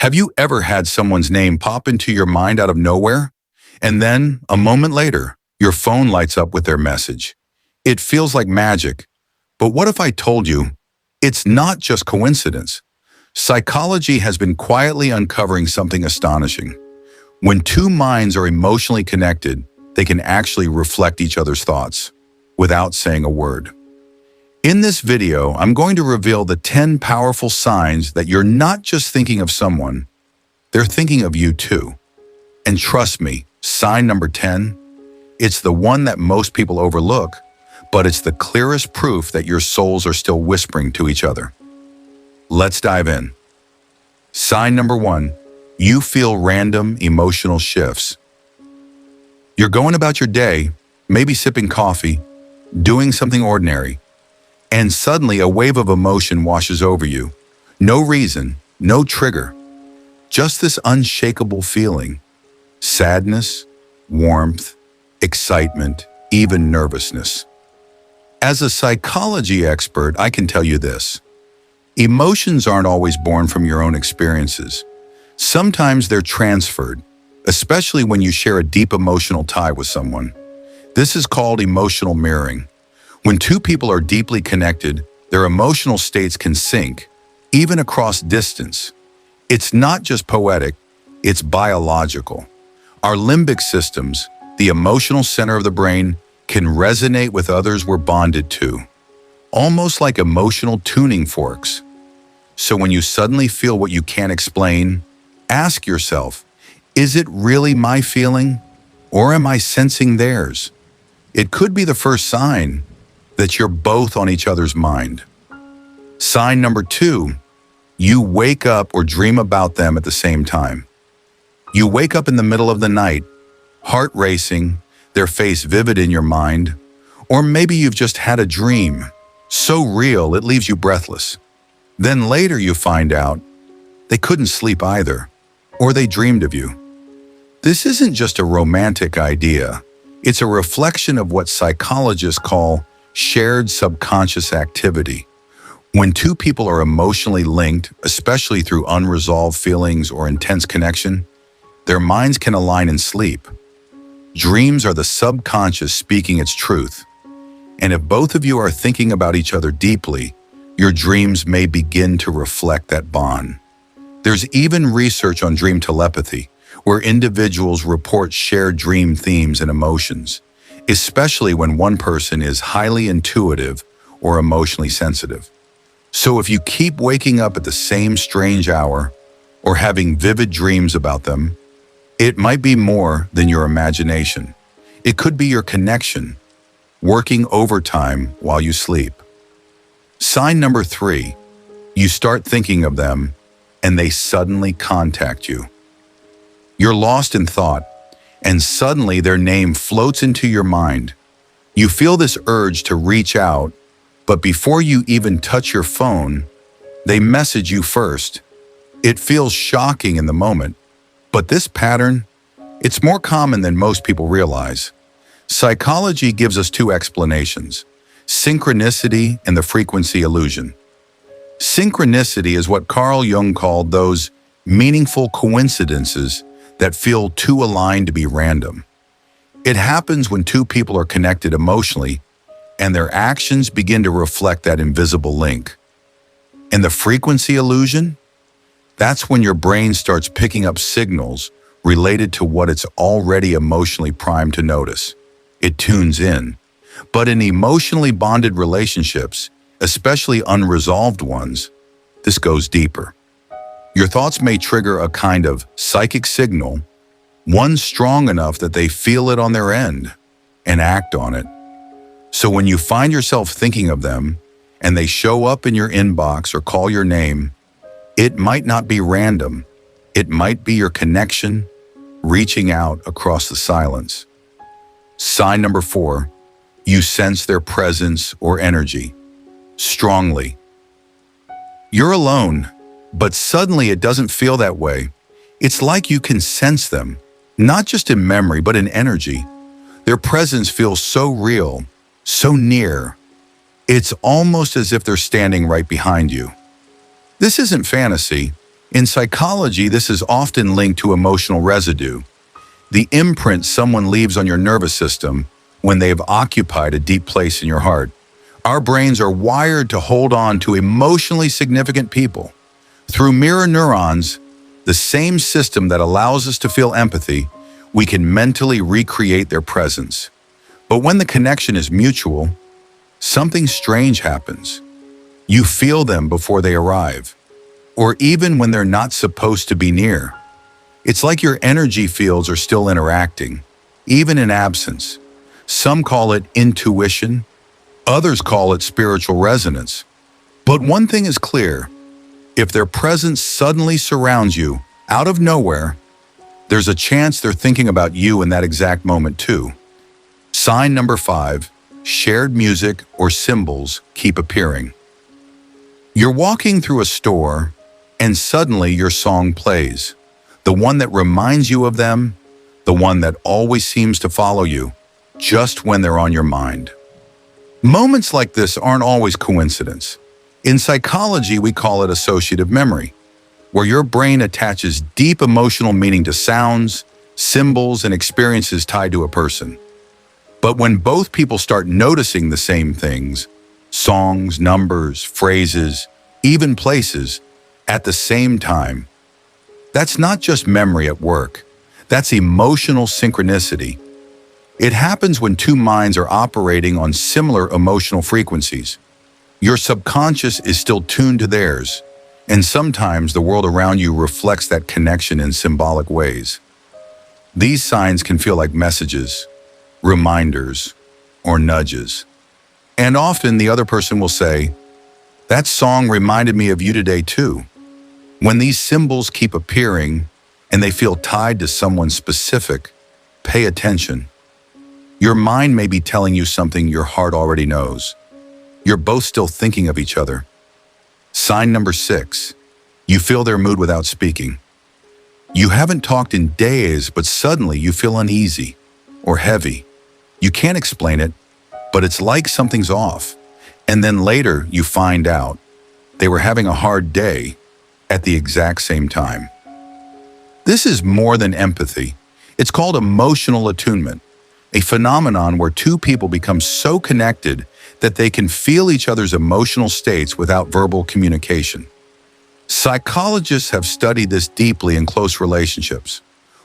Have you ever had someone's name pop into your mind out of nowhere? And then, a moment later, your phone lights up with their message. It feels like magic. But what if I told you it's not just coincidence? Psychology has been quietly uncovering something astonishing. When two minds are emotionally connected, they can actually reflect each other's thoughts without saying a word. In this video, I'm going to reveal the 10 powerful signs that you're not just thinking of someone, they're thinking of you too. And trust me, sign number 10, it's the one that most people overlook, but it's the clearest proof that your souls are still whispering to each other. Let's dive in. Sign number 1, you feel random emotional shifts. You're going about your day, maybe sipping coffee, doing something ordinary, and suddenly a wave of emotion washes over you. No reason, no trigger, just this unshakable feeling. Sadness, warmth, excitement, even nervousness. As a psychology expert, I can tell you this. Emotions aren't always born from your own experiences. Sometimes they're transferred, especially when you share a deep emotional tie with someone. This is called emotional mirroring. When two people are deeply connected, their emotional states can sync, even across distance. It's not just poetic, it's biological. Our limbic systems, the emotional center of the brain, can resonate with others we're bonded to, almost like emotional tuning forks. So when you suddenly feel what you can't explain, ask yourself, is it really my feeling, or am I sensing theirs? It could be the first sign that you're both on each other's mind. Sign number 2, you wake up or dream about them at the same time. You wake up in the middle of the night, heart racing, their face vivid in your mind, or maybe you've just had a dream, so real it leaves you breathless. Then later you find out they couldn't sleep either, or they dreamed of you. This isn't just a romantic idea, it's a reflection of what psychologists call shared subconscious activity. When two people are emotionally linked, especially through unresolved feelings or intense connection, their minds can align in sleep. Dreams are the subconscious speaking its truth. And if both of you are thinking about each other deeply, your dreams may begin to reflect that bond. There's even research on dream telepathy, where individuals report shared dream themes and emotions, especially when one person is highly intuitive or emotionally sensitive. So if you keep waking up at the same strange hour or having vivid dreams about them, it might be more than your imagination. It could be your connection, working overtime while you sleep. Sign number 3, you start thinking of them and they suddenly contact you. You're lost in thought, and suddenly their name floats into your mind. You feel this urge to reach out, but before you even touch your phone, they message you first. It feels shocking in the moment, but this pattern, it's more common than most people realize. Psychology gives us 2 explanations: synchronicity and the frequency illusion. Synchronicity is what Carl Jung called those meaningful coincidences that feel too aligned to be random. It happens when two people are connected emotionally and their actions begin to reflect that invisible link. And the frequency illusion? That's when your brain starts picking up signals related to what it's already emotionally primed to notice. It tunes in. But in emotionally bonded relationships, especially unresolved ones, this goes deeper. Your thoughts may trigger a kind of psychic signal, one strong enough that they feel it on their end and act on it. So when you find yourself thinking of them and they show up in your inbox or call your name, it might not be random. It might be your connection reaching out across the silence. Sign number 4, you sense their presence or energy strongly. You're alone, but suddenly it doesn't feel that way. It's like you can sense them, not just in memory, but in energy. Their presence feels so real, so near. It's almost as if they're standing right behind you. This isn't fantasy. In psychology, this is often linked to emotional residue, the imprint someone leaves on your nervous system when they have occupied a deep place in your heart. Our brains are wired to hold on to emotionally significant people. Through mirror neurons, the same system that allows us to feel empathy, we can mentally recreate their presence. But when the connection is mutual, something strange happens. You feel them before they arrive, or even when they're not supposed to be near. It's like your energy fields are still interacting, even in absence. Some call it intuition, others call it spiritual resonance. But one thing is clear: if their presence suddenly surrounds you, out of nowhere, there's a chance they're thinking about you in that exact moment too. Sign number 5, shared music or symbols keep appearing. You're walking through a store, and suddenly your song plays. The one that reminds you of them, the one that always seems to follow you, just when they're on your mind. Moments like this aren't always coincidence. In psychology, we call it associative memory, where your brain attaches deep emotional meaning to sounds, symbols, and experiences tied to a person. But when both people start noticing the same things, songs, numbers, phrases, even places, at the same time, that's not just memory at work. That's emotional synchronicity. It happens when two minds are operating on similar emotional frequencies. Your subconscious is still tuned to theirs, and sometimes the world around you reflects that connection in symbolic ways. These signs can feel like messages, reminders, or nudges. And often the other person will say, "That song reminded me of you today too." When these symbols keep appearing and they feel tied to someone specific, pay attention. Your mind may be telling you something your heart already knows. You're both still thinking of each other. Sign number 6, you feel their mood without speaking. You haven't talked in days, but suddenly you feel uneasy or heavy. You can't explain it, but it's like something's off. And then later you find out they were having a hard day at the exact same time. This is more than empathy. It's called emotional attunement, a phenomenon where two people become so connected that they can feel each other's emotional states without verbal communication. Psychologists have studied this deeply in close relationships.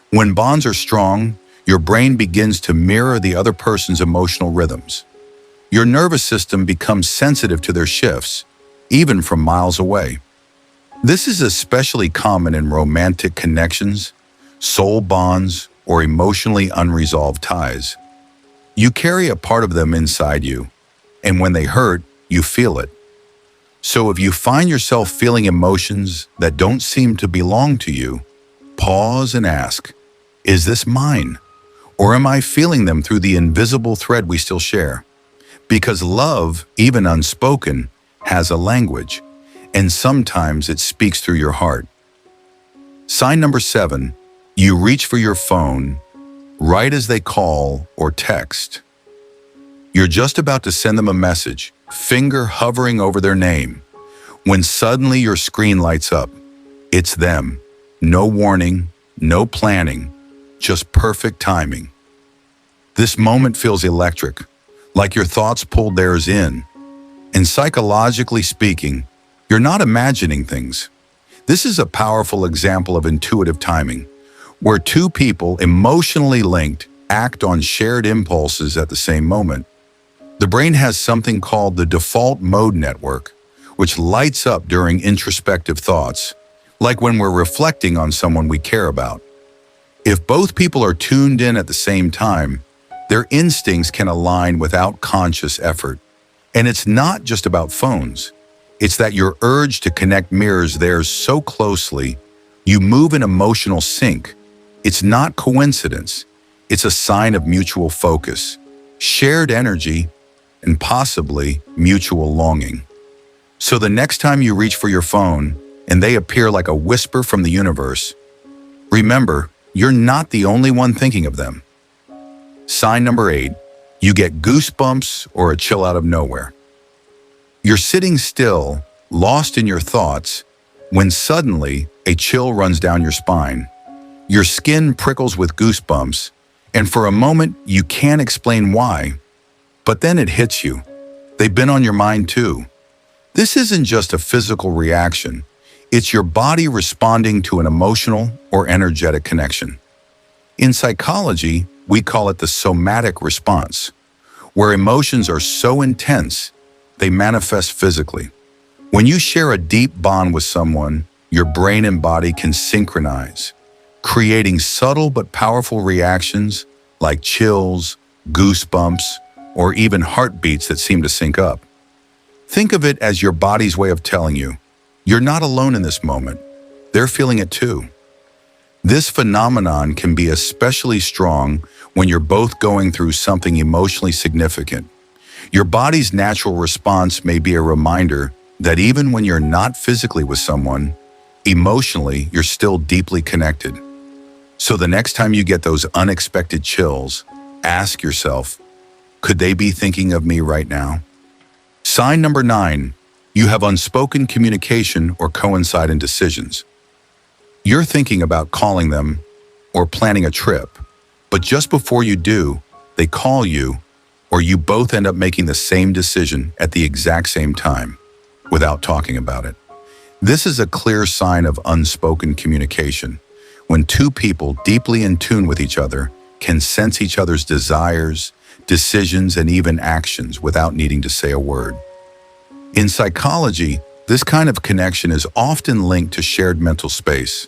When bonds are strong, your brain begins to mirror the other person's emotional rhythms. Your nervous system becomes sensitive to their shifts, even from miles away. This is especially common in romantic connections, soul bonds, or emotionally unresolved ties. You carry a part of them inside you, and when they hurt, you feel it. So if you find yourself feeling emotions that don't seem to belong to you, pause and ask, is this mine? Or am I feeling them through the invisible thread we still share? Because love, even unspoken, has a language, and sometimes it speaks through your heart. Sign number 7, you reach for your phone right as they call or text. You're just about to send them a message, finger hovering over their name, when suddenly your screen lights up. It's them. No warning, no planning, just perfect timing. This moment feels electric, like your thoughts pulled theirs in. And psychologically speaking, you're not imagining things. This is a powerful example of intuitive timing, where two people emotionally linked act on shared impulses at the same moment. The brain has something called the default mode network, which lights up during introspective thoughts, like when we're reflecting on someone we care about. If both people are tuned in at the same time, their instincts can align without conscious effort. And it's not just about phones. It's that your urge to connect mirrors theirs so closely, you move in emotional sync. It's not coincidence. It's a sign of mutual focus, shared energy, and possibly mutual longing. So the next time you reach for your phone and they appear like a whisper from the universe, remember, you're not the only one thinking of them. Sign number 8, you get goosebumps or a chill out of nowhere. You're sitting still, lost in your thoughts, when suddenly a chill runs down your spine. Your skin prickles with goosebumps, and for a moment you can't explain why, but then it hits you. They've been on your mind too. This isn't just a physical reaction. It's your body responding to an emotional or energetic connection. In psychology, we call it the somatic response, where emotions are so intense, they manifest physically. When you share a deep bond with someone, your brain and body can synchronize, creating subtle but powerful reactions like chills, goosebumps, or even heartbeats that seem to sync up. Think of it as your body's way of telling you, you're not alone in this moment. They're feeling it too. This phenomenon can be especially strong when you're both going through something emotionally significant. Your body's natural response may be a reminder that even when you're not physically with someone, emotionally, you're still deeply connected. So the next time you get those unexpected chills, ask yourself, could they be thinking of me right now? Sign number 9, you have unspoken communication or coincide in decisions. You're thinking about calling them or planning a trip, but just before you do, they call you, or you both end up making the same decision at the exact same time, without talking about it. This is a clear sign of unspoken communication, when two people deeply in tune with each other can sense each other's desires, decisions, and even actions without needing to say a word. In psychology, this kind of connection is often linked to shared mental space,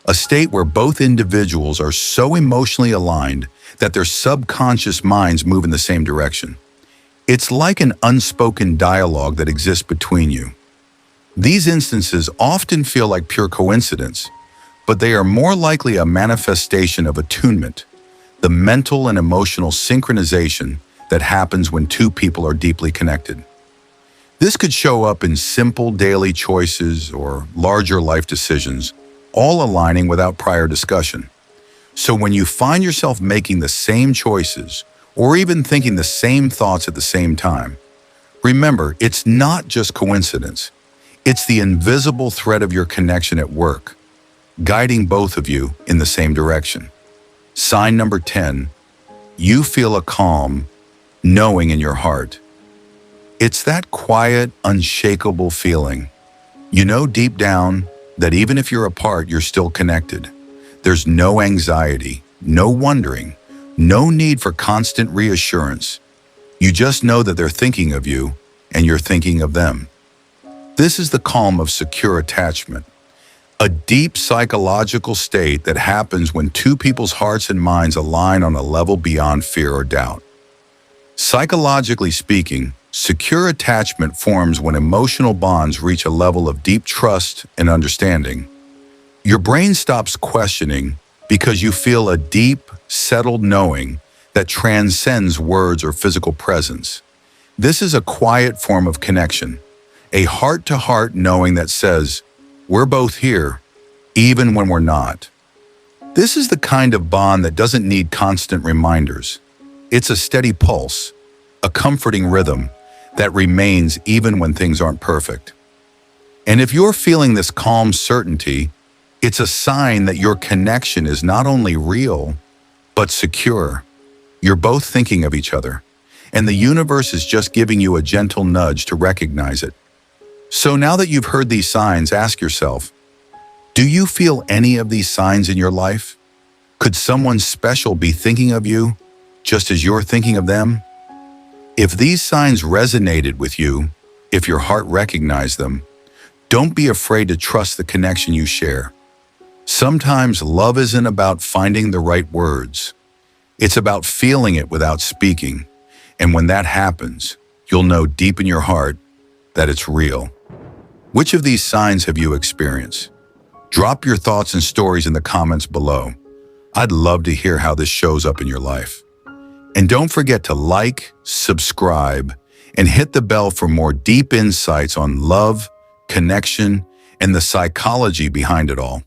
a state where both individuals are so emotionally aligned that their subconscious minds move in the same direction. It's like an unspoken dialogue that exists between you. These instances often feel like pure coincidence, but they are more likely a manifestation of attunement, the mental and emotional synchronization that happens when two people are deeply connected. This could show up in simple daily choices or larger life decisions, all aligning without prior discussion. So when you find yourself making the same choices or even thinking the same thoughts at the same time, remember, it's not just coincidence. It's the invisible thread of your connection at work, guiding both of you in the same direction. Sign number 10, you feel a calm, knowing in your heart. It's that quiet, unshakable feeling. You know deep down that even if you're apart, you're still connected. There's no anxiety, no wondering, no need for constant reassurance. You just know that they're thinking of you and you're thinking of them. This is the calm of secure attachment, a deep psychological state that happens when two people's hearts and minds align on a level beyond fear or doubt. Psychologically speaking, secure attachment forms when emotional bonds reach a level of deep trust and understanding. Your brain stops questioning because you feel a deep, settled knowing that transcends words or physical presence. This is a quiet form of connection, a heart-to-heart knowing that says, we're both here, even when we're not. This is the kind of bond that doesn't need constant reminders. It's a steady pulse, a comforting rhythm that remains even when things aren't perfect. And if you're feeling this calm certainty, it's a sign that your connection is not only real, but secure. You're both thinking of each other, and the universe is just giving you a gentle nudge to recognize it. So now that you've heard these signs, ask yourself, do you feel any of these signs in your life? Could someone special be thinking of you, just as you're thinking of them? If these signs resonated with you, if your heart recognized them, don't be afraid to trust the connection you share. Sometimes love isn't about finding the right words. It's about feeling it without speaking. And when that happens, you'll know deep in your heart that it's real. Which of these signs have you experienced? Drop your thoughts and stories in the comments below. I'd love to hear how this shows up in your life. And don't forget to like, subscribe, and hit the bell for more deep insights on love, connection, and the psychology behind it all.